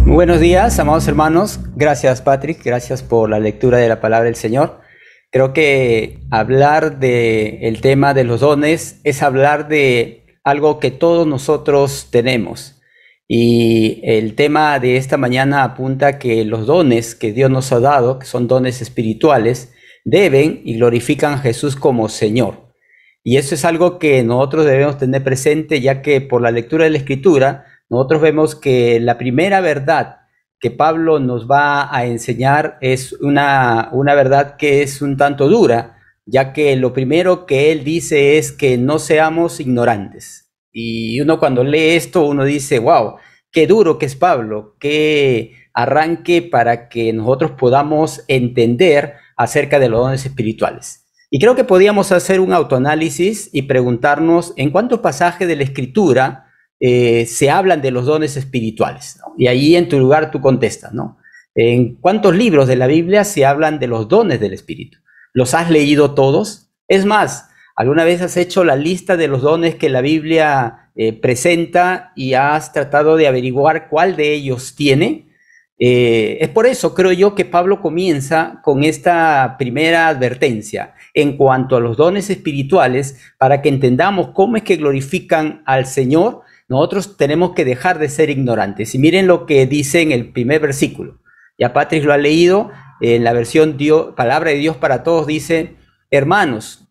Muy buenos días, amados hermanos. Gracias, Patrick. Gracias por la lectura de la palabra del Señor. Creo que hablar del tema de los dones es hablar de algo que todos nosotros tenemos. Y el tema de esta mañana apunta que los dones que Dios nos ha dado, que son dones espirituales, deben y glorifican a Jesús como Señor. Y eso es algo que nosotros debemos tener presente, ya que por la lectura de la Escritura, nosotros vemos que la primera verdad que Pablo nos va a enseñar es una verdad que es un tanto dura, ya que lo primero que él dice es que no seamos ignorantes. Y uno cuando lee esto, uno dice, wow, qué duro que es Pablo, qué arranque para que nosotros podamos entender acerca de los dones espirituales. Y creo que podíamos hacer un autoanálisis y preguntarnos en cuántos pasajes de la Escritura se hablan de los dones espirituales, ¿no? Y ahí en tu lugar tú contestas, ¿no? ¿En cuántos libros de la Biblia se hablan de los dones del Espíritu? ¿Los has leído todos? Es más, ¿alguna vez has hecho la lista de los dones que la Biblia presenta y has tratado de averiguar cuál de ellos tiene? Es por eso, creo yo, que Pablo comienza con esta primera advertencia en cuanto a los dones espirituales, para que entendamos cómo es que glorifican al Señor. Nosotros tenemos que dejar de ser ignorantes. Y miren lo que dice en el primer versículo. Ya Patrick lo ha leído, en la versión Palabra de Dios para Todos dice: hermanos,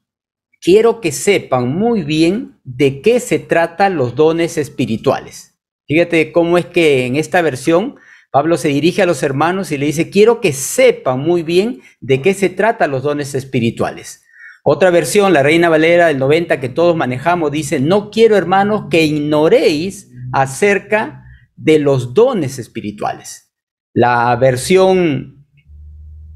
quiero que sepan muy bien de qué se tratan los dones espirituales. Fíjate cómo es que en esta versión Pablo se dirige a los hermanos y le dice: quiero que sepan muy bien de qué se tratan los dones espirituales. Otra versión, la Reina Valera del 90 que todos manejamos, dice: no quiero, hermanos, que ignoréis acerca de los dones espirituales. La versión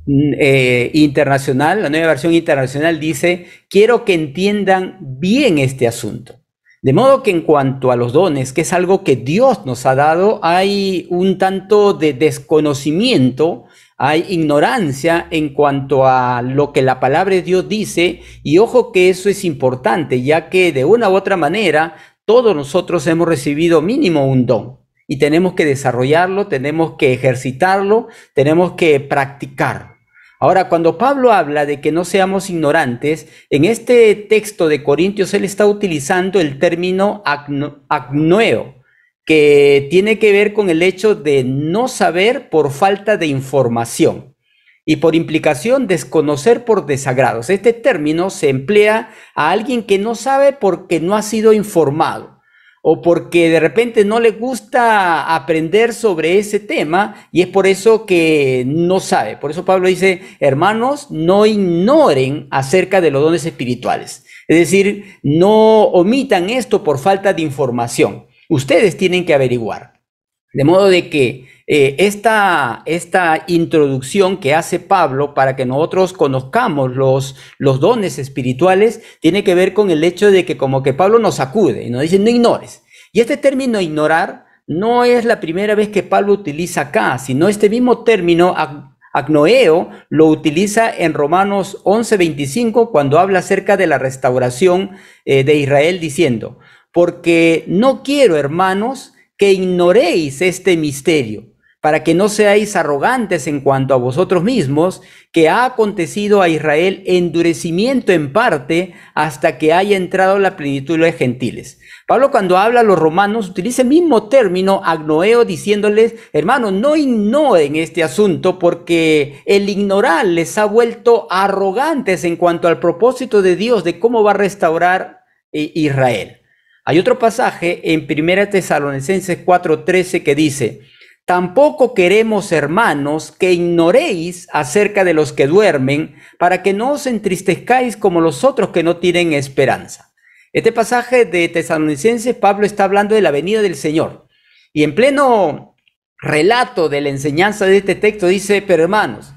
internacional, la nueva versión internacional dice: quiero que entiendan bien este asunto. De modo que en cuanto a los dones, que es algo que Dios nos ha dado, hay un tanto de desconocimiento, hay ignorancia en cuanto a lo que la palabra de Dios dice, y ojo que eso es importante, ya que de una u otra manera todos nosotros hemos recibido mínimo un don y tenemos que desarrollarlo, tenemos que ejercitarlo, tenemos que practicarlo. Ahora, cuando Pablo habla de que no seamos ignorantes, en este texto de Corintios él está utilizando el término agnoeo, que tiene que ver con el hecho de no saber por falta de información y por implicación desconocer por desagrados. Este término se emplea a alguien que no sabe porque no ha sido informado, o porque de repente no le gusta aprender sobre ese tema y es por eso que no sabe. Por eso Pablo dice: hermanos, no ignoren acerca de los dones espirituales. Es decir, no omitan esto por falta de información. Ustedes tienen que averiguar. De modo de que esta introducción que hace Pablo para que nosotros conozcamos los dones espirituales tiene que ver con el hecho de que como que Pablo nos sacude y nos dice: no ignores. Y este término ignorar no es la primera vez que Pablo utiliza acá, sino este mismo término agnoeo lo utiliza en Romanos 11:25 cuando habla acerca de la restauración de Israel, diciendo: porque no quiero, hermanos, que ignoréis este misterio, para que no seáis arrogantes en cuanto a vosotros mismos, que ha acontecido a Israel endurecimiento en parte hasta que haya entrado la plenitud de los gentiles. Pablo, cuando habla a los romanos, utiliza el mismo término agnoeo, diciéndoles: hermanos, no ignoren este asunto, porque el ignorar les ha vuelto arrogantes en cuanto al propósito de Dios de cómo va a restaurar Israel. Hay otro pasaje en 1 Tesalonicenses 4:13 que dice: tampoco queremos, hermanos, que ignoréis acerca de los que duermen, para que no os entristezcáis como los otros que no tienen esperanza. Este pasaje de Tesalonicenses, Pablo está hablando de la venida del Señor. Y en pleno relato de la enseñanza de este texto dice: pero hermanos,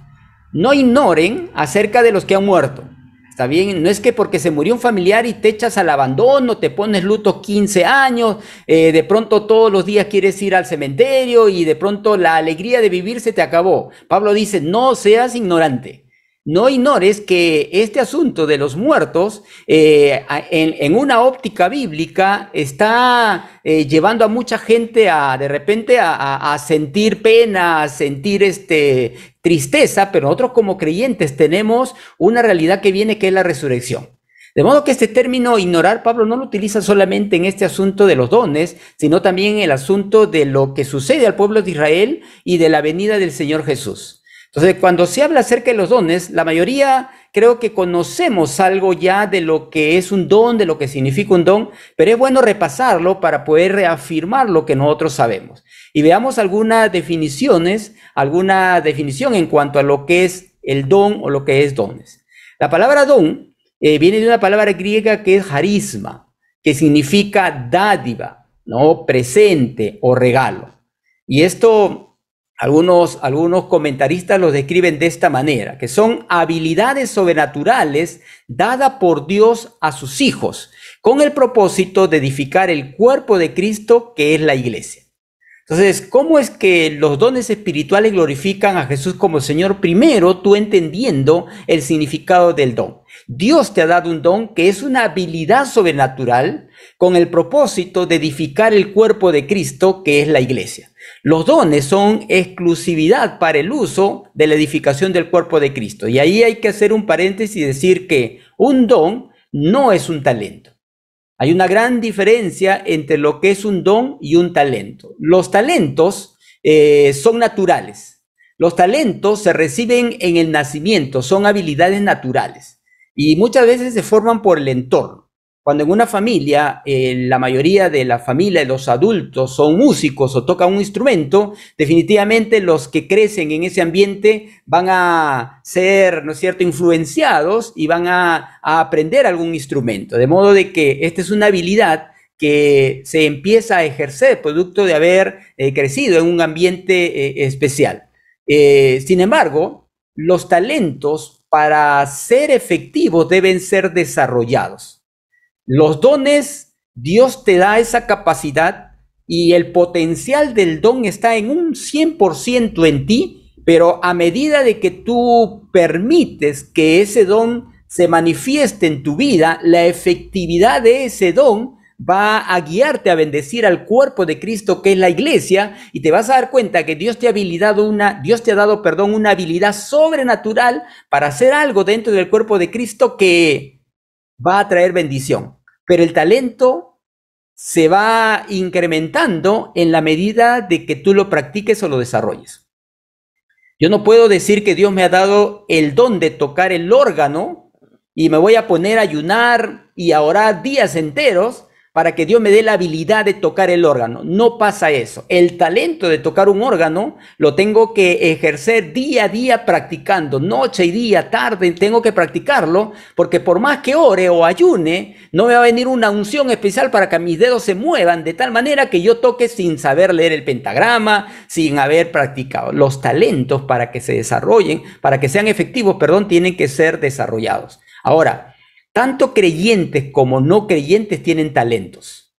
no ignoren acerca de los que han muerto. Está bien, no es que porque se murió un familiar y te echas al abandono, te pones luto 15 años, de pronto todos los días quieres ir al cementerio y de pronto la alegría de vivir se te acabó. Pablo dice: no seas ignorante. no ignores que este asunto de los muertos, en una óptica bíblica, está llevando a mucha gente de repente a sentir pena, a sentir tristeza, pero nosotros como creyentes tenemos una realidad que viene, que es la resurrección. De modo que este término ignorar, Pablo no lo utiliza solamente en este asunto de los dones, sino también en el asunto de lo que sucede al pueblo de Israel y de la venida del Señor Jesús. Entonces, cuando se habla acerca de los dones, la mayoría creo que conocemos algo ya de lo que es un don, de lo que significa un don, pero es bueno repasarlo para poder reafirmar lo que nosotros sabemos. Y veamos alguna definición en cuanto a lo que es el don o lo que es dones. La palabra don viene de una palabra griega que es charisma, que significa dádiva, ¿no? Presente o regalo. Y esto algunos comentaristas lo describen de esta manera, que son habilidades sobrenaturales dadas por Dios a sus hijos, con el propósito de edificar el cuerpo de Cristo, que es la iglesia. Entonces, ¿cómo es que los dones espirituales glorifican a Jesús como Señor? Primero, tú entendiendo el significado del don. Dios te ha dado un don que es una habilidad sobrenatural con el propósito de edificar el cuerpo de Cristo, que es la iglesia. Los dones son exclusividad para el uso de la edificación del cuerpo de Cristo. Y ahí hay que hacer un paréntesis y decir que un don no es un talento. Hay una gran diferencia entre lo que es un don y un talento. Los talentos son naturales. Los talentos se reciben en el nacimiento, son habilidades naturales y muchas veces se forman por el entorno. Cuando en una familia, la mayoría de la familia, los adultos son músicos o tocan un instrumento, definitivamente los que crecen en ese ambiente van a ser, ¿no es cierto?, influenciados y van a aprender algún instrumento. De modo de que esta es una habilidad que se empieza a ejercer producto de haber crecido en un ambiente especial. Sin embargo, los talentos para ser efectivos deben ser desarrollados. Los dones, Dios te da esa capacidad y el potencial del don está en un 100% en ti, pero a medida de que tú permites que ese don se manifieste en tu vida, la efectividad de ese don va a guiarte a bendecir al cuerpo de Cristo, que es la iglesia, y te vas a dar cuenta que Dios te ha dado una habilidad sobrenatural para hacer algo dentro del cuerpo de Cristo que va a traer bendición, pero el talento se va incrementando en la medida de que tú lo practiques o lo desarrolles. Yo no puedo decir que Dios me ha dado el don de tocar el órgano y me voy a poner a ayunar y a orar días enteros para que Dios me dé la habilidad de tocar el órgano. No pasa eso. El talento de tocar un órgano lo tengo que ejercer día a día practicando, noche y día, tarde, tengo que practicarlo, porque por más que ore o ayune, no me va a venir una unción especial para que mis dedos se muevan de tal manera que yo toque sin saber leer el pentagrama, sin haber practicado. Los talentos para que se desarrollen, para que sean efectivos, tienen que ser desarrollados. Ahora, tanto creyentes como no creyentes tienen talentos.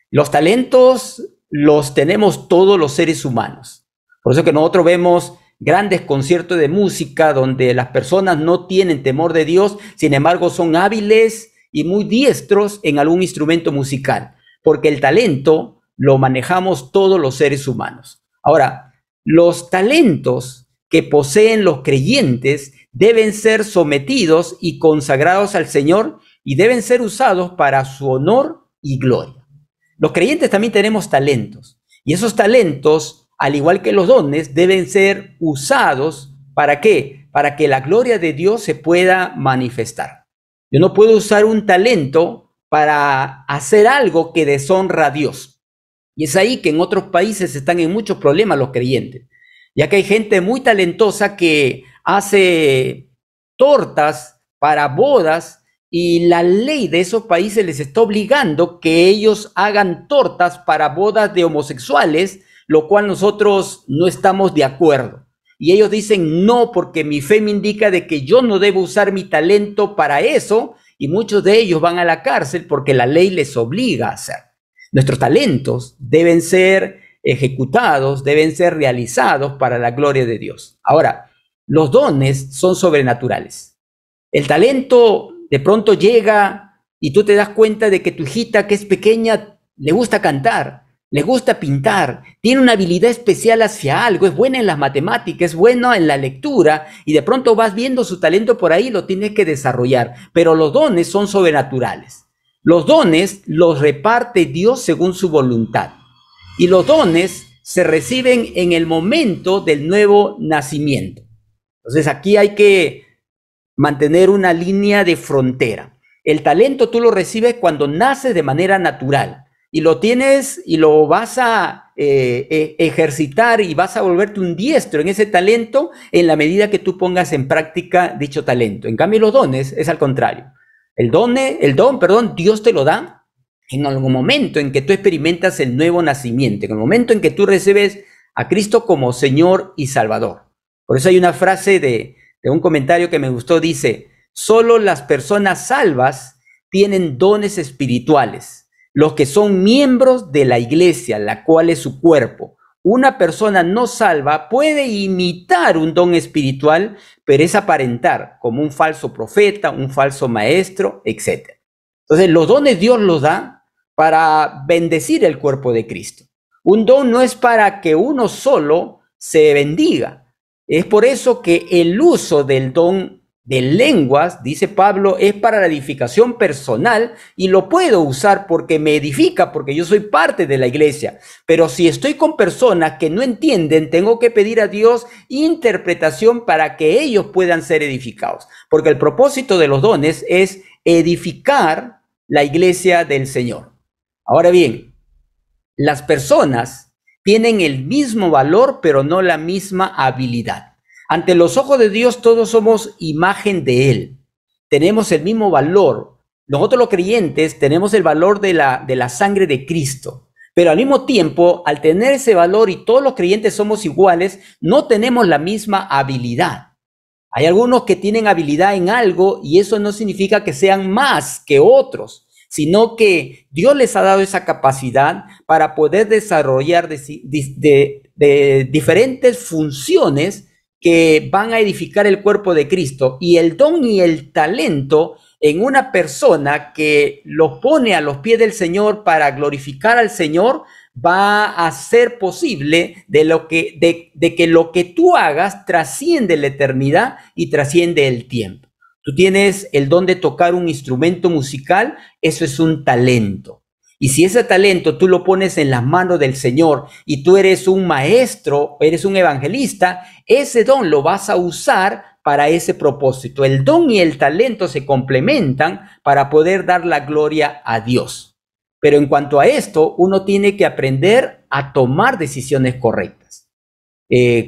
Los talentos los tenemos todos los seres humanos. Por eso que nosotros vemos grandes conciertos de música donde las personas no tienen temor de Dios, sin embargo son hábiles y muy diestros en algún instrumento musical, porque el talento lo manejamos todos los seres humanos. Ahora, los talentos que poseen los creyentes deben ser sometidos y consagrados al Señor y deben ser usados para su honor y gloria. Los creyentes también tenemos talentos y esos talentos, al igual que los dones, deben ser usados ¿para qué? Para que la gloria de Dios se pueda manifestar. Yo no puedo usar un talento para hacer algo que deshonra a Dios. Y es ahí que en otros países están en muchos problemas los creyentes, ya que hay gente muy talentosa que hace tortas para bodas y la ley de esos países les está obligando que ellos hagan tortas para bodas de homosexuales, lo cual nosotros no estamos de acuerdo. Y ellos dicen no, porque mi fe me indica de que yo no debo usar mi talento para eso, y muchos de ellos van a la cárcel porque la ley les obliga a hacer. Nuestros talentos deben ser ejecutados, deben ser realizados para la gloria de Dios. Ahora, Los dones son sobrenaturales. El talento de pronto llega y tú te das cuenta de que tu hijita, que es pequeña, le gusta cantar, le gusta pintar, tiene una habilidad especial hacia algo, es buena en las matemáticas, es buena en la lectura, y de pronto vas viendo su talento por ahí, lo tienes que desarrollar. Pero los dones son sobrenaturales. Los dones los reparte Dios según su voluntad. Y los dones se reciben en el momento del nuevo nacimiento. Entonces aquí hay que mantener una línea de frontera. El talento tú lo recibes cuando naces de manera natural y lo tienes y lo vas a ejercitar y vas a volverte un diestro en ese talento en la medida que tú pongas en práctica dicho talento. En cambio, los dones es al contrario. El don, Dios te lo da en algún momento en que tú experimentas el nuevo nacimiento, en el momento en que tú recibes a Cristo como Señor y Salvador. Por eso hay una frase de un comentario que me gustó, dice: solo las personas salvas tienen dones espirituales, los que son miembros de la iglesia, la cual es su cuerpo. Una persona no salva puede imitar un don espiritual, pero es aparentar como un falso profeta, un falso maestro, etc. Entonces, los dones Dios los da para bendecir el cuerpo de Cristo. Un don no es para que uno solo se bendiga. Es por eso que el uso del don de lenguas, dice Pablo, es para la edificación personal y lo puedo usar porque me edifica, porque yo soy parte de la iglesia. Pero si estoy con personas que no entienden, tengo que pedir a Dios interpretación para que ellos puedan ser edificados. Porque el propósito de los dones es edificar la iglesia del Señor. Ahora bien, las personas tienen el mismo valor, pero no la misma habilidad. Ante los ojos de Dios todos somos imagen de Él. Tenemos el mismo valor. Nosotros los creyentes tenemos el valor de la sangre de Cristo. Pero al mismo tiempo, al tener ese valor y todos los creyentes somos iguales, no tenemos la misma habilidad. Hay algunos que tienen habilidad en algo y eso no significa que sean más que otros, sino que Dios les ha dado esa capacidad para poder desarrollar de diferentes funciones que van a edificar el cuerpo de Cristo. Y el don y el talento en una persona que lo pone a los pies del Señor para glorificar al Señor, va a ser posible de que lo que tú hagas trasciende la eternidad y trasciende el tiempo. Tú tienes el don de tocar un instrumento musical, eso es un talento. Y si ese talento tú lo pones en las manos del Señor y tú eres un maestro, eres un evangelista, ese don lo vas a usar para ese propósito. El don y el talento se complementan para poder dar la gloria a Dios. Pero en cuanto a esto, uno tiene que aprender a tomar decisiones correctas.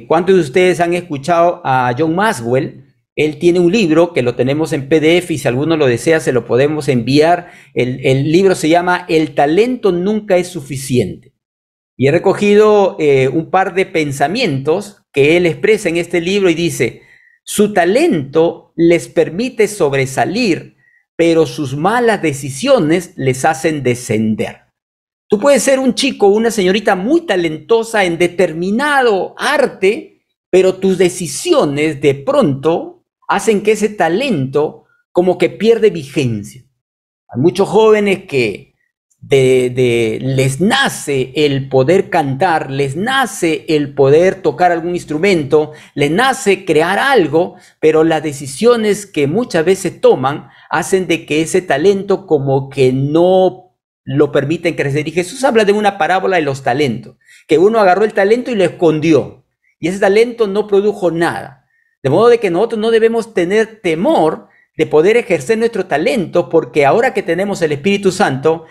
¿Cuántos de ustedes han escuchado a John Maxwell? Él tiene un libro que lo tenemos en PDF y si alguno lo desea se lo podemos enviar. El libro se llama El talento nunca es suficiente. Y he recogido un par de pensamientos que él expresa en este libro y dice: su talento les permite sobresalir, pero sus malas decisiones les hacen descender. Tú puedes ser un chico o una señorita muy talentosa en determinado arte, pero tus decisiones de pronto hacen que ese talento como que pierde vigencia. Hay muchos jóvenes que les nace el poder cantar, les nace el poder tocar algún instrumento, les nace crear algo, pero las decisiones que muchas veces toman hacen de que ese talento como que no lo permiten crecer. Y Jesús habla de una parábola de los talentos, que uno agarró el talento y lo escondió, y ese talento no produjo nada. De modo de que nosotros no debemos tener temor de poder ejercer nuestro talento, porque ahora que tenemos el Espíritu Santo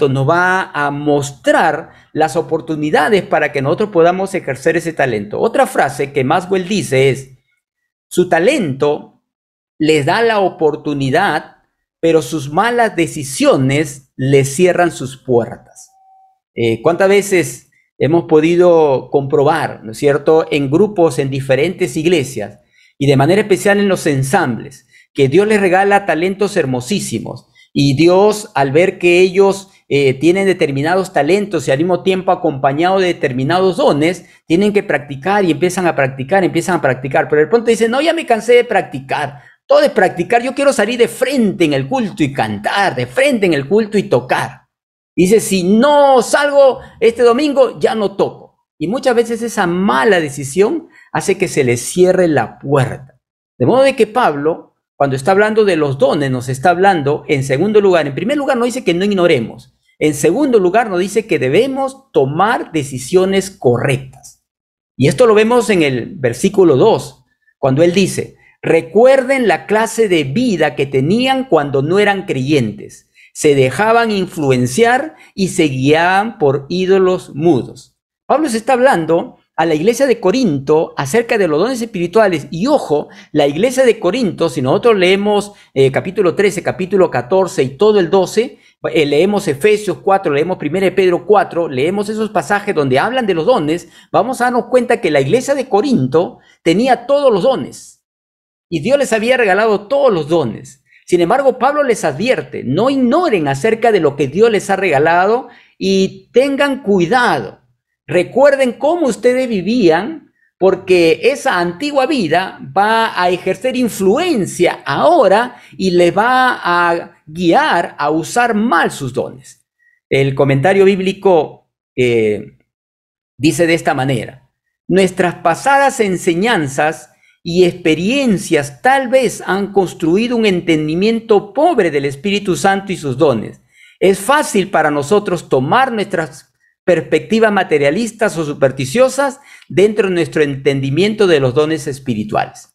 nos va a mostrar las oportunidades para que nosotros podamos ejercer ese talento. Otra frase que Maxwell dice es: su talento les da la oportunidad, pero sus malas decisiones les cierran sus puertas. ¿Cuántas veces hemos podido comprobar, ¿no es cierto?, en grupos, en diferentes iglesias y de manera especial en los ensambles, que Dios les regala talentos hermosísimos y Dios, al ver que ellos tienen determinados talentos y al mismo tiempo acompañado de determinados dones, tienen que practicar y empiezan a practicar. Pero de pronto dicen, no, ya me cansé de practicar. Todo es practicar, yo quiero salir de frente en el culto y cantar, de frente en el culto y tocar. Dice, si no salgo este domingo, ya no toco. Y muchas veces esa mala decisión hace que se le cierre la puerta. De modo de que Pablo, cuando está hablando de los dones, nos está hablando, en segundo lugar, en primer lugar nos dice que no ignoremos. En segundo lugar nos dice que debemos tomar decisiones correctas. Y esto lo vemos en el versículo 2, cuando él dice, recuerden la clase de vida que tenían cuando no eran creyentes. Se dejaban influenciar y se guiaban por ídolos mudos. Pablo se está hablando a la iglesia de Corinto acerca de los dones espirituales. Y ojo, la iglesia de Corinto, si nosotros leemos capítulo 13, capítulo 14 y todo el 12, leemos Efesios 4, leemos 1 Pedro 4, leemos esos pasajes donde hablan de los dones, vamos a darnos cuenta que la iglesia de Corinto tenía todos los dones. Y Dios les había regalado todos los dones. Sin embargo, Pablo les advierte, no ignoren acerca de lo que Dios les ha regalado y tengan cuidado. Recuerden cómo ustedes vivían, porque esa antigua vida va a ejercer influencia ahora y les va a guiar a usar mal sus dones. El comentario bíblico dice de esta manera, nuestras pasadas enseñanzas y experiencias tal vez han construido un entendimiento pobre del Espíritu Santo y sus dones. Es fácil para nosotros tomar nuestras perspectivas materialistas o supersticiosas dentro de nuestro entendimiento de los dones espirituales.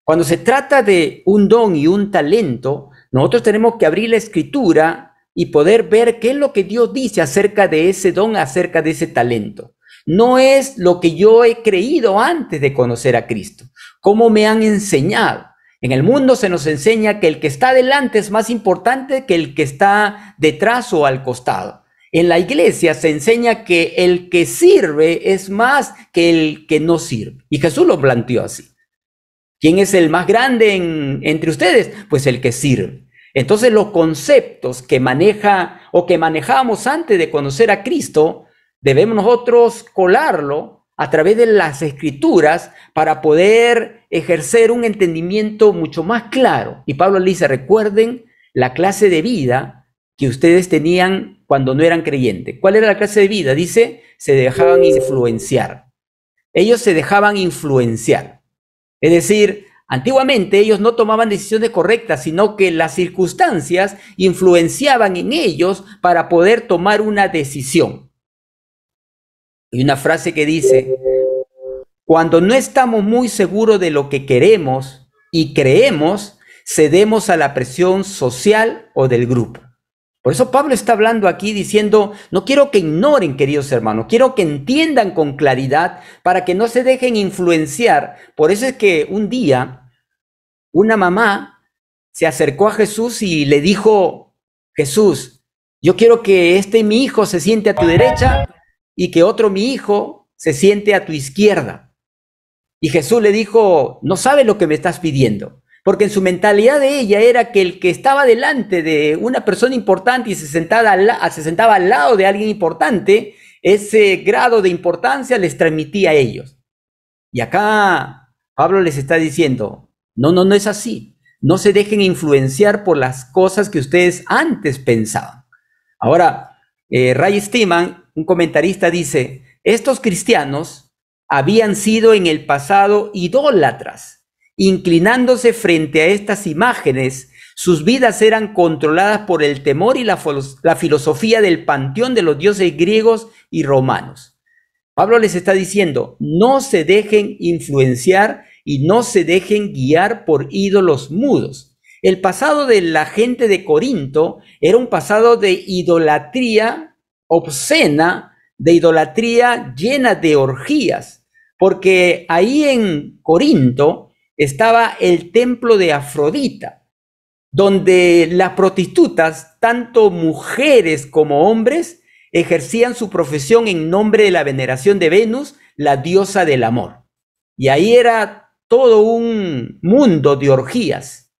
Cuando se trata de un don y un talento, nosotros tenemos que abrir la Escritura y poder ver qué es lo que Dios dice acerca de ese don, acerca de ese talento. No es lo que yo he creído antes de conocer a Cristo. ¿Cómo me han enseñado? En el mundo se nos enseña que el que está delante es más importante que el que está detrás o al costado. En la iglesia se enseña que el que sirve es más que el que no sirve. Y Jesús lo planteó así. ¿Quién es el más grande entre ustedes? Pues el que sirve. Entonces los conceptos que maneja o que manejábamos antes de conocer a Cristo, debemos nosotros colarlo a través de las Escrituras para poder ejercer un entendimiento mucho más claro. Y Pablo le dice, recuerden la clase de vida que ustedes tenían cuando no eran creyentes. ¿Cuál era la clase de vida? Dice, se dejaban influenciar. Ellos se dejaban influenciar. Es decir, antiguamente ellos no tomaban decisiones correctas, sino que las circunstancias influenciaban en ellos para poder tomar una decisión. Hay una frase que dice, cuando no estamos muy seguros de lo que queremos y creemos, cedemos a la presión social o del grupo. Por eso Pablo está hablando aquí diciendo, no quiero que ignoren, queridos hermanos, quiero que entiendan con claridad para que no se dejen influenciar. Por eso es que un día una mamá se acercó a Jesús y le dijo, Jesús, yo quiero que mi hijo se siente a tu derecha y que otro mi hijo se siente a tu izquierda. Y Jesús le dijo, no sabes lo que me estás pidiendo. Porque en su mentalidad de ella era que el que estaba delante de una persona importante y se sentaba al lado de alguien importante, ese grado de importancia les transmitía a ellos. Y acá Pablo les está diciendo, no es así. No se dejen influenciar por las cosas que ustedes antes pensaban. Ahora, Ray Steeman, un comentarista, dice, estos cristianos habían sido en el pasado idólatras. Inclinándose frente a estas imágenes, sus vidas eran controladas por el temor y la filosofía del panteón de los dioses griegos y romanos. Pablo les está diciendo, no se dejen influenciar y no se dejen guiar por ídolos mudos. El pasado de la gente de Corinto era un pasado de idolatría obscena, de idolatría llena de orgías, porque ahí en Corinto estaba el templo de Afrodita, donde las prostitutas, tanto mujeres como hombres, ejercían su profesión en nombre de la veneración de Venus, la diosa del amor. Y ahí era todo un mundo de orgías.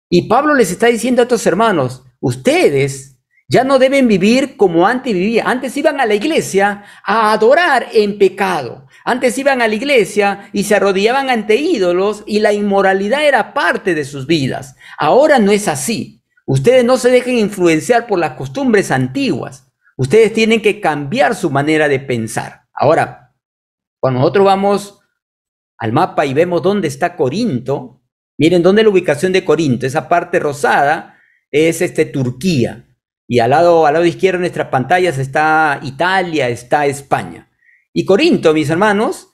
Y Pablo les está diciendo a estos hermanos, ustedes Ya no deben vivir como antes vivían. Antes iban a la iglesia a adorar en pecado. Antes iban a la iglesia y se arrodillaban ante ídolos y la inmoralidad era parte de sus vidas. Ahora no es así. Ustedes no se dejen influenciar por las costumbres antiguas. Ustedes tienen que cambiar su manera de pensar. Ahora, cuando nosotros vamos al mapa y vemos dónde está Corinto, miren dónde es la ubicación de Corinto. Esa parte rosada es Turquía. Y al lado izquierdo de nuestras pantallas está Italia, está España. Y Corinto, mis hermanos,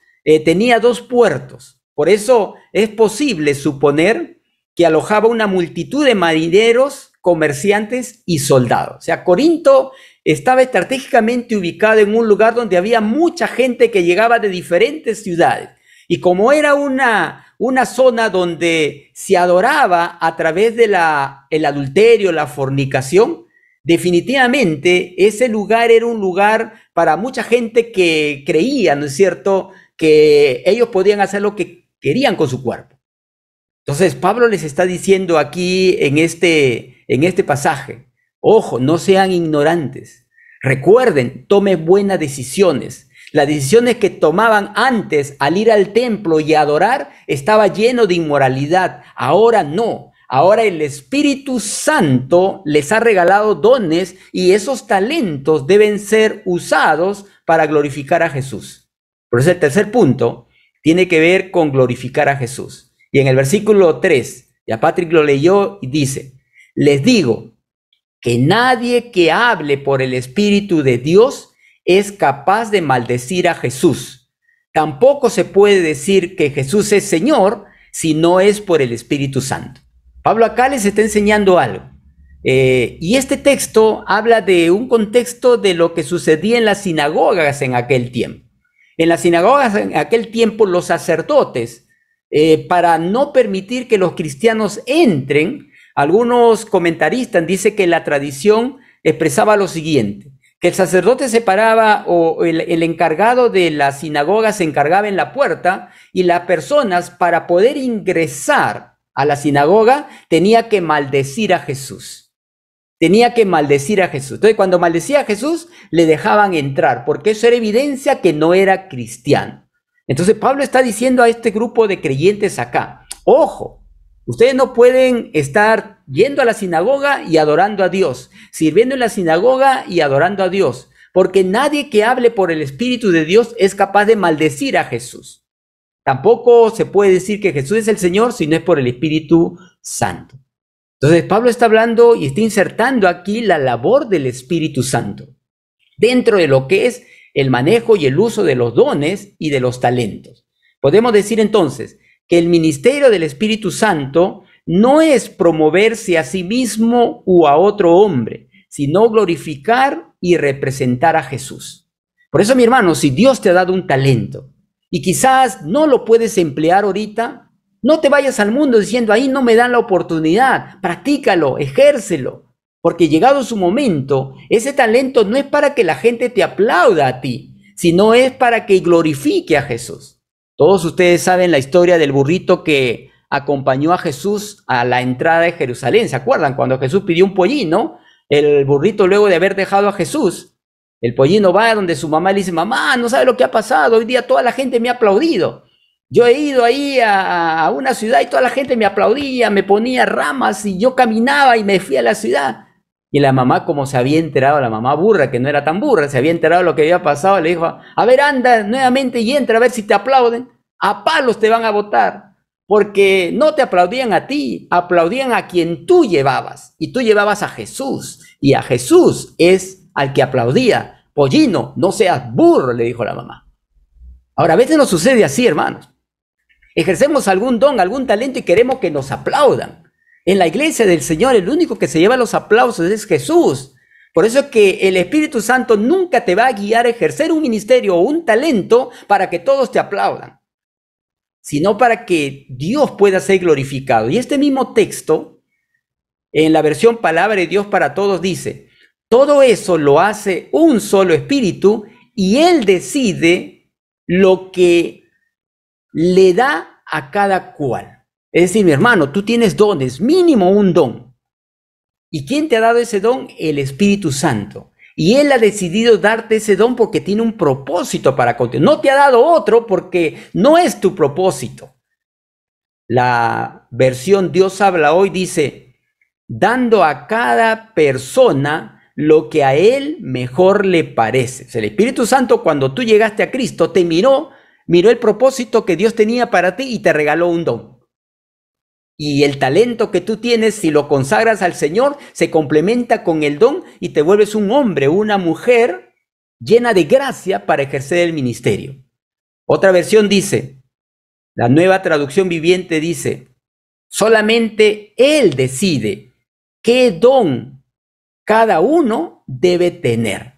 tenía 2 puertos. Por eso es posible suponer que alojaba una multitud de marineros, comerciantes y soldados. O sea, Corinto estaba estratégicamente ubicado en un lugar donde había mucha gente que llegaba de diferentes ciudades. Y como era una zona donde se adoraba a través de el adulterio, la fornicación, definitivamente ese lugar era un lugar para mucha gente que creía, ¿no es cierto?, que ellos podían hacer lo que querían con su cuerpo. Entonces Pablo les está diciendo aquí en este pasaje, ojo, no sean ignorantes, recuerden, tomen buenas decisiones. Las decisiones que tomaban antes al ir al templo y adorar estaba lleno de inmoralidad, ahora no. Ahora el Espíritu Santo les ha regalado dones y esos talentos deben ser usados para glorificar a Jesús. Por eso el tercer punto tiene que ver con glorificar a Jesús. Y en el versículo 3, ya Patrick lo leyó y dice, les digo que nadie que hable por el Espíritu de Dios es capaz de maldecir a Jesús. Tampoco se puede decir que Jesús es Señor si no es por el Espíritu Santo. Pablo acá les está enseñando algo. Y este texto habla de un contexto de lo que sucedía en las sinagogas en aquel tiempo. En las sinagogas en aquel tiempo los sacerdotes, para no permitir que los cristianos entren, algunos comentaristas dicen que la tradición expresaba lo siguiente, que el sacerdote se paraba o el encargado de la sinagoga se encargaba en la puerta y las personas para poder ingresar a la sinagoga tenía que maldecir a Jesús. Tenía que maldecir a Jesús. Entonces, cuando maldecía a Jesús, le dejaban entrar, porque eso era evidencia que no era cristiano. Entonces, Pablo está diciendo a este grupo de creyentes acá, ojo, ustedes no pueden estar yendo a la sinagoga y adorando a Dios, sirviendo en la sinagoga y adorando a Dios, porque nadie que hable por el Espíritu de Dios es capaz de maldecir a Jesús. Tampoco se puede decir que Jesús es el Señor si no es por el Espíritu Santo. Entonces Pablo está hablando y está insertando aquí la labor del Espíritu Santo dentro de lo que es el manejo y el uso de los dones y de los talentos. Podemos decir entonces que el ministerio del Espíritu Santo no es promoverse a sí mismo u a otro hombre, sino glorificar y representar a Jesús. Por eso, mi hermano, si Dios te ha dado un talento, y quizás no lo puedes emplear ahorita, no te vayas al mundo diciendo, ahí no me dan la oportunidad, practícalo, ejércelo, porque llegado su momento, ese talento no es para que la gente te aplauda a ti, sino es para que glorifique a Jesús. Todos ustedes saben la historia del burrito que acompañó a Jesús a la entrada de Jerusalén. ¿Se acuerdan? Cuando Jesús pidió un pollino, el burrito luego de haber dejado a Jesús, el pollino va donde su mamá le dice, mamá, no sabe lo que ha pasado, hoy día toda la gente me ha aplaudido. Yo he ido ahí a una ciudad y toda la gente me aplaudía, me ponía ramas y yo caminaba y me fui a la ciudad. Y la mamá, como se había enterado, la mamá burra, que no era tan burra, se había enterado de lo que había pasado, le dijo, a ver, anda nuevamente y entra a ver si te aplauden. A palos te van a botar, porque no te aplaudían a ti, aplaudían a quien tú llevabas. Y tú llevabas a Jesús, y a Jesús es al que aplaudía. Pollino, no seas burro, le dijo la mamá. Ahora, a veces nos sucede así, hermanos. Ejercemos algún don, algún talento y queremos que nos aplaudan. En la iglesia del Señor, el único que se lleva los aplausos es Jesús. Por eso es que el Espíritu Santo nunca te va a guiar a ejercer un ministerio o un talento para que todos te aplaudan, sino para que Dios pueda ser glorificado. Y este mismo texto, en la versión Palabra de Dios para Todos, dice, todo eso lo hace un solo Espíritu y Él decide lo que le da a cada cual. Es decir, mi hermano, tú tienes dones, mínimo un don. ¿Y quién te ha dado ese don? El Espíritu Santo. Y Él ha decidido darte ese don porque tiene un propósito para contigo. No te ha dado otro porque no es tu propósito. La versión Dios habla hoy dice, dando a cada persona lo que a él mejor le parece. O sea, el Espíritu Santo, cuando tú llegaste a Cristo, te miró el propósito que Dios tenía para ti y te regaló un don. Y el talento que tú tienes, si lo consagras al Señor, se complementa con el don y te vuelves un hombre, una mujer llena de gracia para ejercer el ministerio. Otra versión dice, la Nueva Traducción Viviente dice, solamente Él decide qué don cada uno debe tener.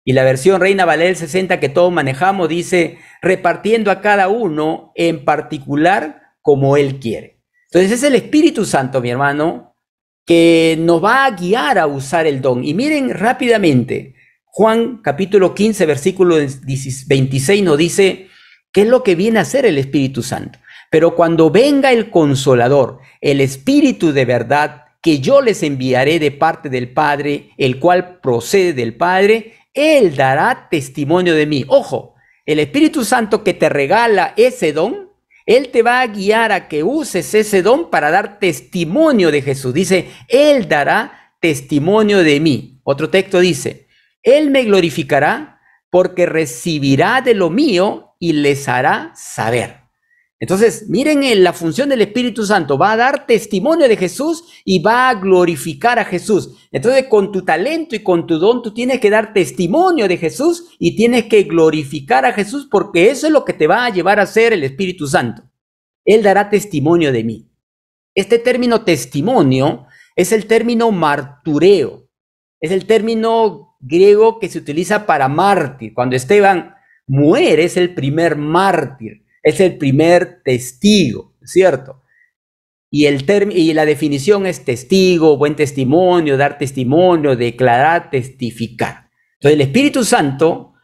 Y la versión Reina Valera del 60 que todos manejamos dice, repartiendo a cada uno en particular como Él quiere. Entonces es el Espíritu Santo, mi hermano, que nos va a guiar a usar el don. Y miren rápidamente, Juan capítulo 15, versículo 26 nos dice, ¿qué es lo que viene a hacer el Espíritu Santo? Pero cuando venga el Consolador, el Espíritu de verdad, que yo les enviaré de parte del Padre, el cual procede del Padre, Él dará testimonio de mí. Ojo, el Espíritu Santo que te regala ese don, Él te va a guiar a que uses ese don para dar testimonio de Jesús. Dice, Él dará testimonio de mí. Otro texto dice, Él me glorificará porque recibirá de lo mío y les hará saber. Entonces, miren la función del Espíritu Santo. Va a dar testimonio de Jesús y va a glorificar a Jesús. Entonces, con tu talento y con tu don, tú tienes que dar testimonio de Jesús y tienes que glorificar a Jesús porque eso es lo que te va a llevar a ser el Espíritu Santo. Él dará testimonio de mí. Este término testimonio es el término martureo. Es el término griego que se utiliza para mártir. Cuando Esteban muere, es el primer mártir. Es el primer testigo, ¿cierto? Y la definición es testigo, buen testimonio, dar testimonio, declarar, testificar. Entonces el Espíritu Santo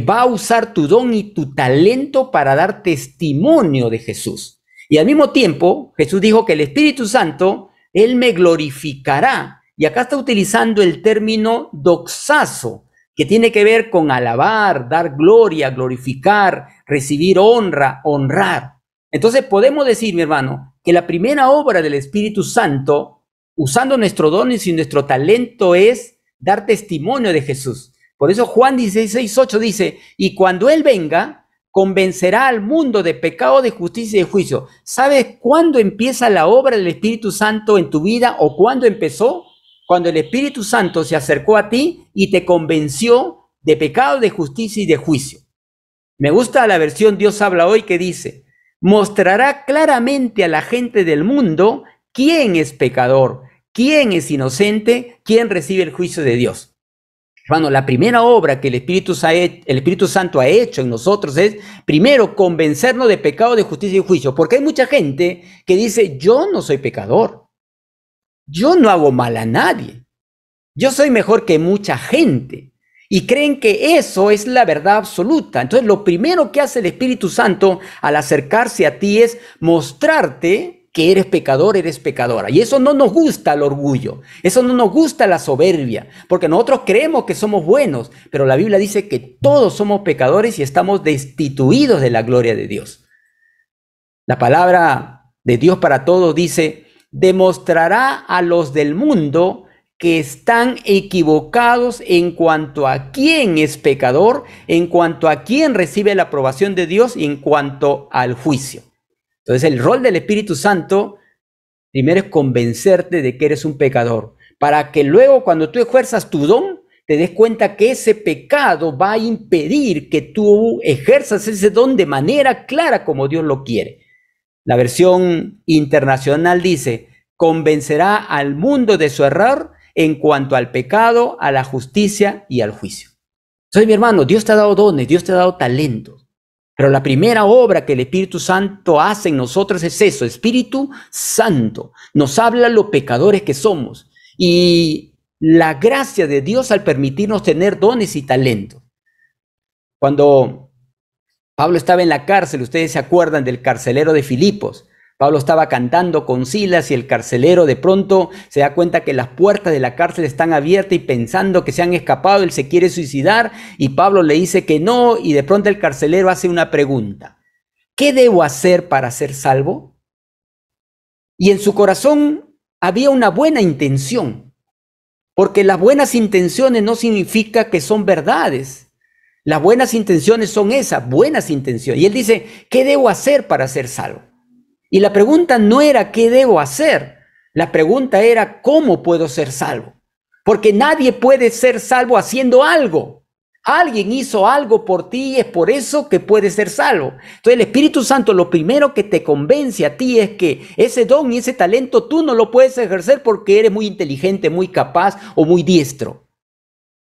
va a usar tu don y tu talento para dar testimonio de Jesús. Y al mismo tiempo, Jesús dijo que el Espíritu Santo, Él me glorificará. Y acá está utilizando el término doxazo, que tiene que ver con alabar, dar gloria, glorificar, recibir honra, honrar. Entonces podemos decir, mi hermano, que la primera obra del Espíritu Santo, usando nuestros dones y nuestro talento, es dar testimonio de Jesús. Por eso Juan 16:8 dice, y cuando Él venga, convencerá al mundo de pecado, de justicia y de juicio. ¿Sabes cuándo empieza la obra del Espíritu Santo en tu vida o cuándo empezó? Cuando el Espíritu Santo se acercó a ti y te convenció de pecado, de justicia y de juicio. Me gusta la versión Dios habla hoy que dice, mostrará claramente a la gente del mundo quién es pecador, quién es inocente, quién recibe el juicio de Dios. Hermano, la primera obra que el Espíritu Santo ha hecho en nosotros es, primero, convencernos de pecado, de justicia y juicio. Porque hay mucha gente que dice, yo no soy pecador. Yo no hago mal a nadie. Yo soy mejor que mucha gente. Y creen que eso es la verdad absoluta. Entonces, lo primero que hace el Espíritu Santo al acercarse a ti es mostrarte que eres pecador, eres pecadora. Y eso no nos gusta el orgullo. Eso no nos gusta la soberbia. Porque nosotros creemos que somos buenos. Pero la Biblia dice que todos somos pecadores y estamos destituidos de la gloria de Dios. La palabra de Dios para todos dice, demostrará a los del mundo que están equivocados en cuanto a quién es pecador, en cuanto a quién recibe la aprobación de Dios y en cuanto al juicio. Entonces el rol del Espíritu Santo primero es convencerte de que eres un pecador, para que luego cuando tú ejerzas tu don, te des cuenta que ese pecado va a impedir que tú ejerzas ese don de manera clara como Dios lo quiere. La versión internacional dice, convencerá al mundo de su error en cuanto al pecado, a la justicia y al juicio. Entonces, mi hermano, Dios te ha dado dones, Dios te ha dado talentos. Pero la primera obra que el Espíritu Santo hace en nosotros es eso, Espíritu Santo. Nos habla lo pecadores que somos. Y la gracia de Dios al permitirnos tener dones y talentos. Cuando Pablo estaba en la cárcel, ustedes se acuerdan del carcelero de Filipos. Pablo estaba cantando con Silas y el carcelero de pronto se da cuenta que las puertas de la cárcel están abiertas y pensando que se han escapado, él se quiere suicidar y Pablo le dice que no y de pronto el carcelero hace una pregunta. ¿Qué debo hacer para ser salvo? Y en su corazón había una buena intención, porque las buenas intenciones no significa que son verdades. Las buenas intenciones son esas, buenas intenciones. Y él dice, ¿qué debo hacer para ser salvo? Y la pregunta no era ¿qué debo hacer? La pregunta era ¿cómo puedo ser salvo? Porque nadie puede ser salvo haciendo algo. Alguien hizo algo por ti y es por eso que puedes ser salvo. Entonces el Espíritu Santo lo primero que te convence a ti es que ese don y ese talento tú no lo puedes ejercer porque eres muy inteligente, muy capaz o muy diestro,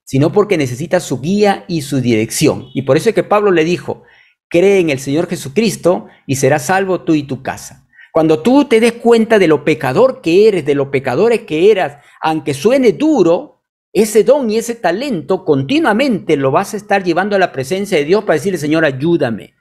sino porque necesitas su guía y su dirección. Y por eso es que Pablo le dijo, cree en el Señor Jesucristo y serás salvo tú y tu casa. Cuando tú te des cuenta de lo pecador que eres, de lo pecadores que eras, aunque suene duro, ese don y ese talento continuamente lo vas a estar llevando a la presencia de Dios para decirle, Señor, ayúdame.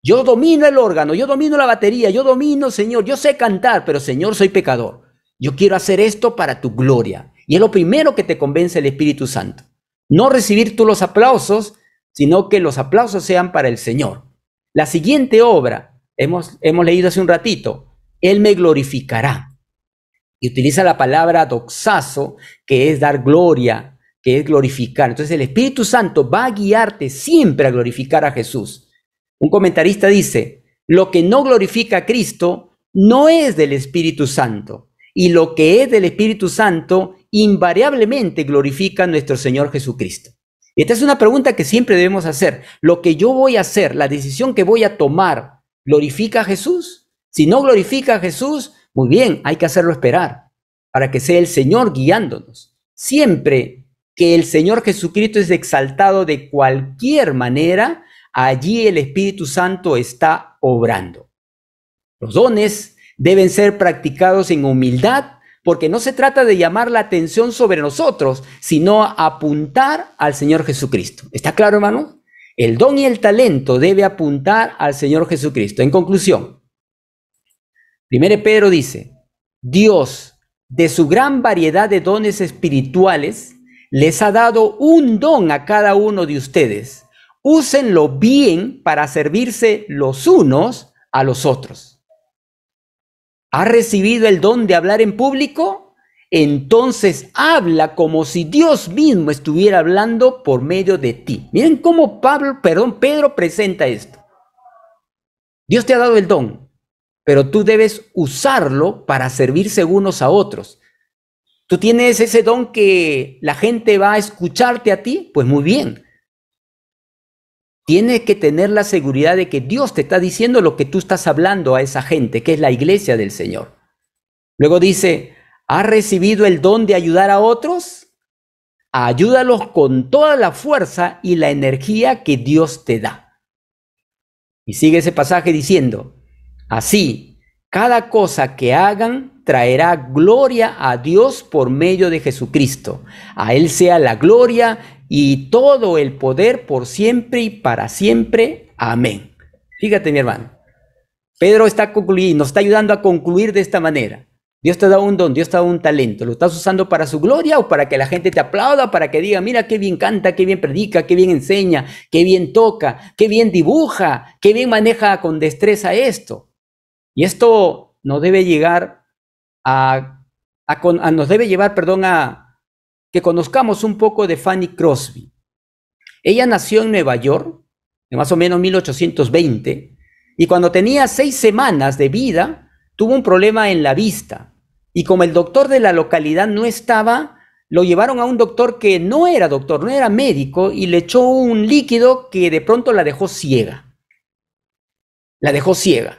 Yo domino el órgano, yo domino la batería, yo domino, Señor, yo sé cantar, pero Señor, soy pecador. Yo quiero hacer esto para tu gloria. Y es lo primero que te convence el Espíritu Santo. No recibir tú los aplausos, sino que los aplausos sean para el Señor. La siguiente obra, hemos leído hace un ratito, Él me glorificará. Y utiliza la palabra doxazo, que es dar gloria, que es glorificar. Entonces el Espíritu Santo va a guiarte siempre a glorificar a Jesús. Un comentarista dice, lo que no glorifica a Cristo no es del Espíritu Santo. Y lo que es del Espíritu Santo invariablemente glorifica a nuestro Señor Jesucristo. Y esta es una pregunta que siempre debemos hacer. ¿Lo que yo voy a hacer, la decisión que voy a tomar, glorifica a Jesús? Si no glorifica a Jesús, muy bien, hay que hacerlo esperar para que sea el Señor guiándonos. Siempre que el Señor Jesucristo es exaltado de cualquier manera, allí el Espíritu Santo está obrando. Los dones deben ser practicados en humildad, porque no se trata de llamar la atención sobre nosotros, sino apuntar al Señor Jesucristo. ¿Está claro, hermano? El don y el talento debe apuntar al Señor Jesucristo. En conclusión, 1 Pedro dice, Dios, de su gran variedad de dones espirituales, les ha dado un don a cada uno de ustedes. Úsenlo bien para servirse los unos a los otros. ¿Has recibido el don de hablar en público? Entonces habla como si Dios mismo estuviera hablando por medio de ti. Miren cómo Pedro presenta esto. Dios te ha dado el don, pero tú debes usarlo para servirse unos a otros. ¿Tú tienes ese don que la gente va a escucharte a ti? Pues muy bien. Tienes que tener la seguridad de que Dios te está diciendo lo que tú estás hablando a esa gente, que es la iglesia del Señor. Luego dice, ¿has recibido el don de ayudar a otros? Ayúdalos con toda la fuerza y la energía que Dios te da. Y sigue ese pasaje diciendo, así, cada cosa que hagan traerá gloria a Dios por medio de Jesucristo. A Él sea la gloria y todo el poder por siempre y para siempre. Amén. Fíjate, mi hermano. Pedro está concluyendo, nos está ayudando a concluir de esta manera. Dios te da un don, Dios te da un talento. ¿Lo estás usando para su gloria o para que la gente te aplauda, para que diga, mira qué bien canta, qué bien predica, qué bien enseña, qué bien toca, qué bien dibuja, qué bien maneja con destreza esto? Y esto nos debe llegar nos debe llevar, a que conozcamos un poco de Fanny Crosby. Ella nació en Nueva York, en más o menos 1820, y cuando tenía 6 semanas de vida, tuvo un problema en la vista. Y como el doctor de la localidad no estaba, lo llevaron a un doctor que no era doctor, no era médico, y le echó un líquido que de pronto la dejó ciega. La dejó ciega.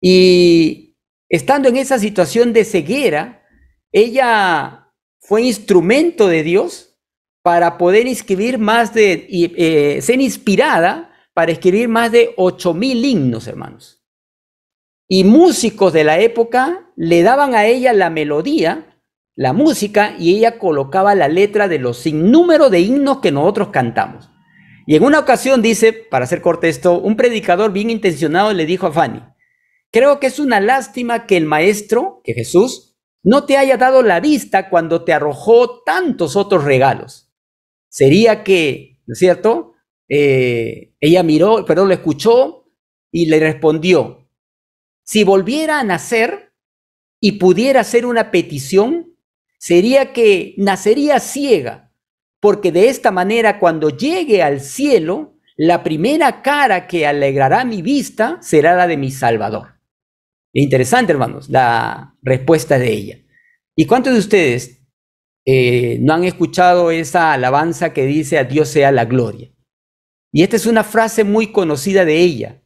Y estando en esa situación de ceguera, ella fue instrumento de Dios para poder escribir ser inspirada para escribir más de 8,000 himnos, hermanos. Y músicos de la época le daban a ella la melodía, la música, y ella colocaba la letra de los sinnúmero de himnos que nosotros cantamos. Y en una ocasión dice, para hacer corto esto, un predicador bien intencionado le dijo a Fanny, Creo que es una lástima que el Maestro, que Jesús, no te haya dado la vista cuando te arrojó tantos otros regalos. Sería que, ¿no es cierto? Ella miró, pero lo escuchó y le respondió, si volviera a nacer y pudiera hacer una petición, sería que nacería ciega, porque de esta manera cuando llegue al cielo, la primera cara que alegrará mi vista será la de mi Salvador. Es interesante, hermanos, la respuesta de ella. ¿Y cuántos de ustedes no han escuchado esa alabanza que dice a Dios sea la gloria? Y esta es una frase muy conocida de ella.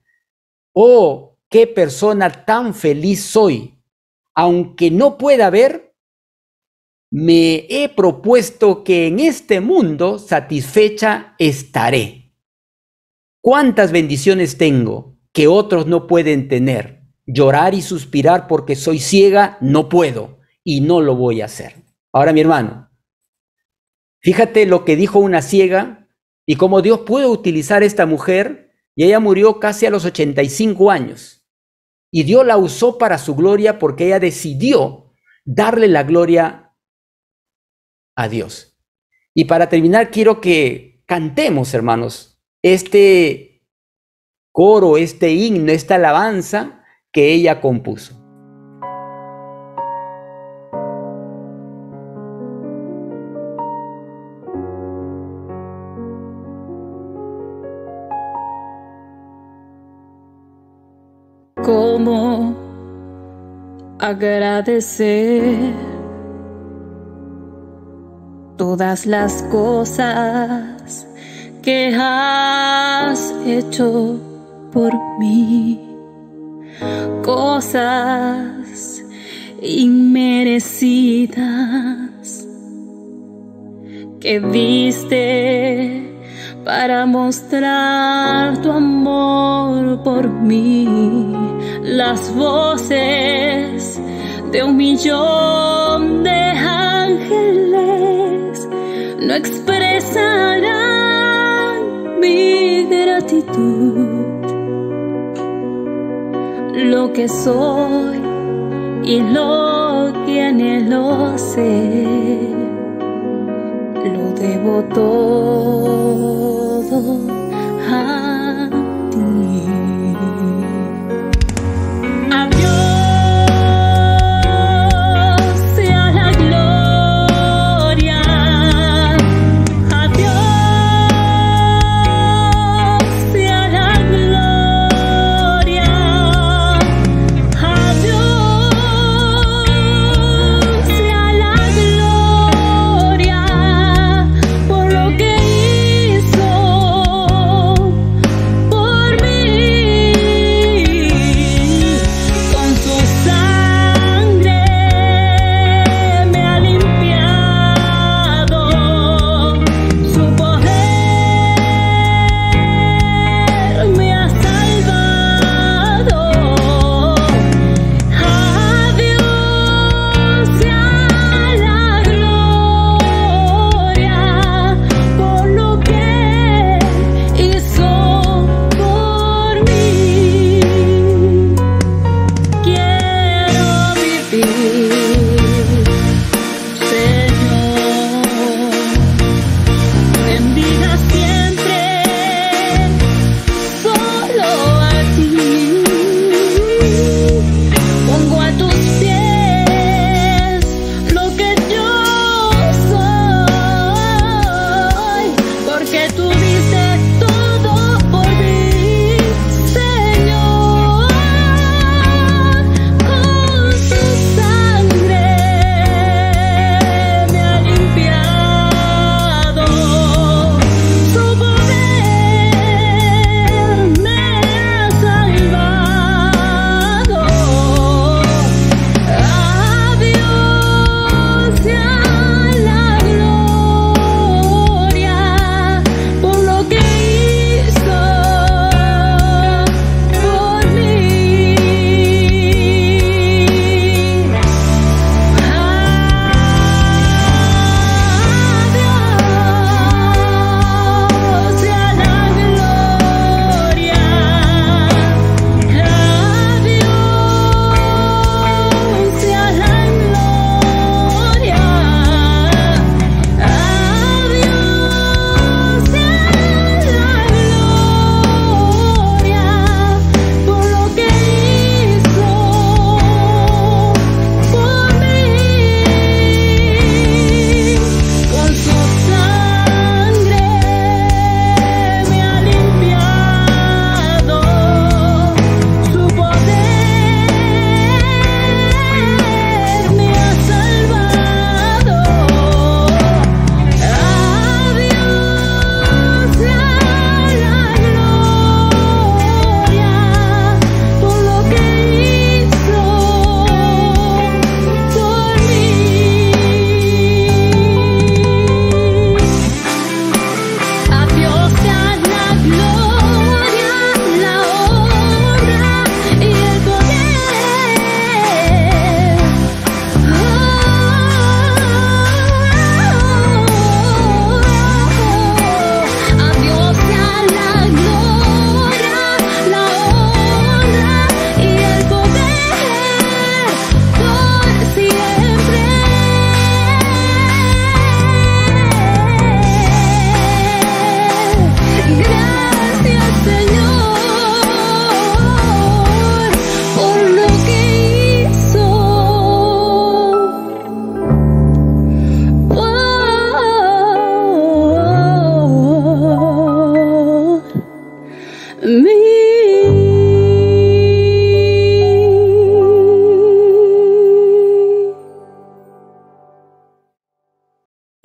Oh, qué persona tan feliz soy. Aunque no pueda ver, me he propuesto que en este mundo satisfecha estaré. ¿Cuántas bendiciones tengo que otros no pueden tener? Llorar y suspirar porque soy ciega, no puedo y no lo voy a hacer. Ahora, mi hermano, fíjate lo que dijo una ciega y cómo Dios pudo utilizar a esta mujer, y ella murió casi a los 85 años. Y Dios la usó para su gloria porque ella decidió darle la gloria a Dios. Y para terminar, quiero que cantemos, hermanos, este coro, este himno, esta alabanza que ella compuso. ¿Cómo agradecer todas las cosas que has hecho por mí? Cosas inmerecidas que diste para mostrar tu amor por mí. Las voces de 1.000.000 de ángeles no expresarán mi gratitud. Lo que soy y lo que anhelo ser, lo debo todo a ti. A Dios sea la gloria, a Dios sea la gloria, a Dios sea la gloria por lo que hizo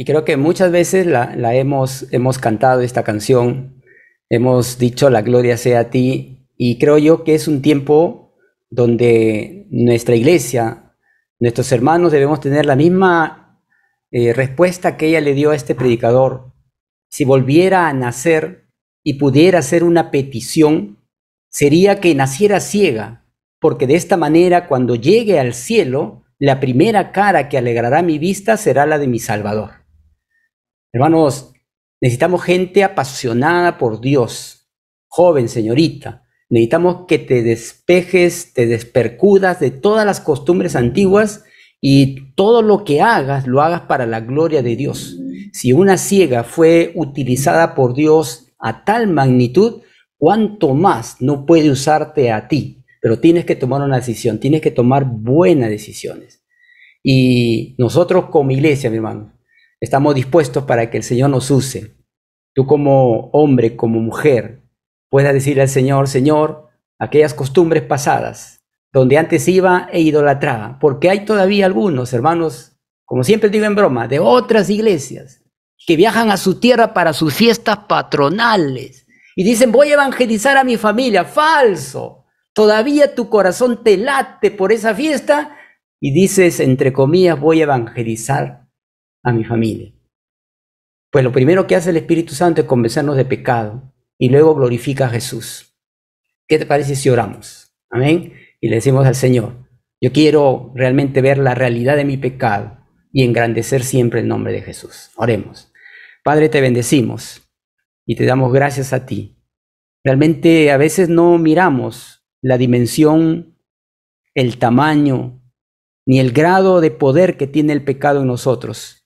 creo que muchas veces la hemos cantado esta canción, hemos dicho la gloria sea a ti, y creo yo que es un tiempo donde nuestra iglesia, nuestros hermanos debemos tener la misma respuesta que ella le dio a este predicador. Si volviera a nacer y pudiera hacer una petición, sería que naciera ciega, porque de esta manera cuando llegue al cielo, la primera cara que alegrará mi vista será la de mi Salvador. Hermanos, necesitamos gente apasionada por Dios. Joven, señorita, necesitamos que te despejes, te despercudas de todas las costumbres antiguas y todo lo que hagas, lo hagas para la gloria de Dios. Si una ciega fue utilizada por Dios a tal magnitud, ¿cuánto más no puede usarte a ti? Pero tienes que tomar una decisión, tienes que tomar buenas decisiones. Y nosotros como iglesia, mi hermano, estamos dispuestos para que el Señor nos use. Tú como hombre, como mujer, puedas decirle al Señor, Señor, aquellas costumbres pasadas, donde antes iba e idolatraba, porque hay todavía algunos hermanos, como siempre digo en broma, de otras iglesias, que viajan a su tierra para sus fiestas patronales y dicen, voy a evangelizar a mi familia. Falso. Todavía tu corazón te late por esa fiesta y dices, entre comillas, voy a evangelizar a mi familia. Pues lo primero que hace el Espíritu Santo es convencernos de pecado y luego glorifica a Jesús. ¿Qué te parece si oramos? Amén. Y le decimos al Señor, yo quiero realmente ver la realidad de mi pecado y engrandecer siempre el nombre de Jesús. Oremos. Padre, te bendecimos y te damos gracias a ti. Realmente a veces no miramos la dimensión, el tamaño, ni el grado de poder que tiene el pecado en nosotros.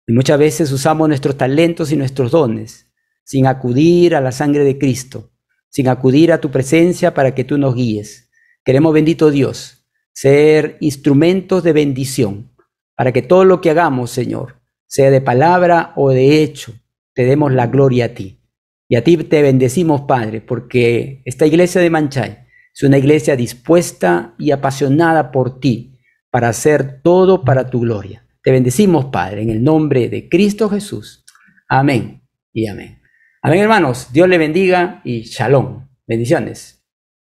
Y muchas veces usamos nuestros talentos y nuestros dones sin acudir a la sangre de Cristo, sin acudir a tu presencia para que tú nos guíes. Queremos, bendito Dios, ser instrumentos de bendición para que todo lo que hagamos, Señor, sea de palabra o de hecho, te demos la gloria a ti. Y a ti te bendecimos, Padre, porque esta iglesia de Manchay es una iglesia dispuesta y apasionada por ti para hacer todo para tu gloria. Te bendecimos, Padre, en el nombre de Cristo Jesús. Amén y amén. Amén, hermanos. Dios le bendiga y shalom. Bendiciones.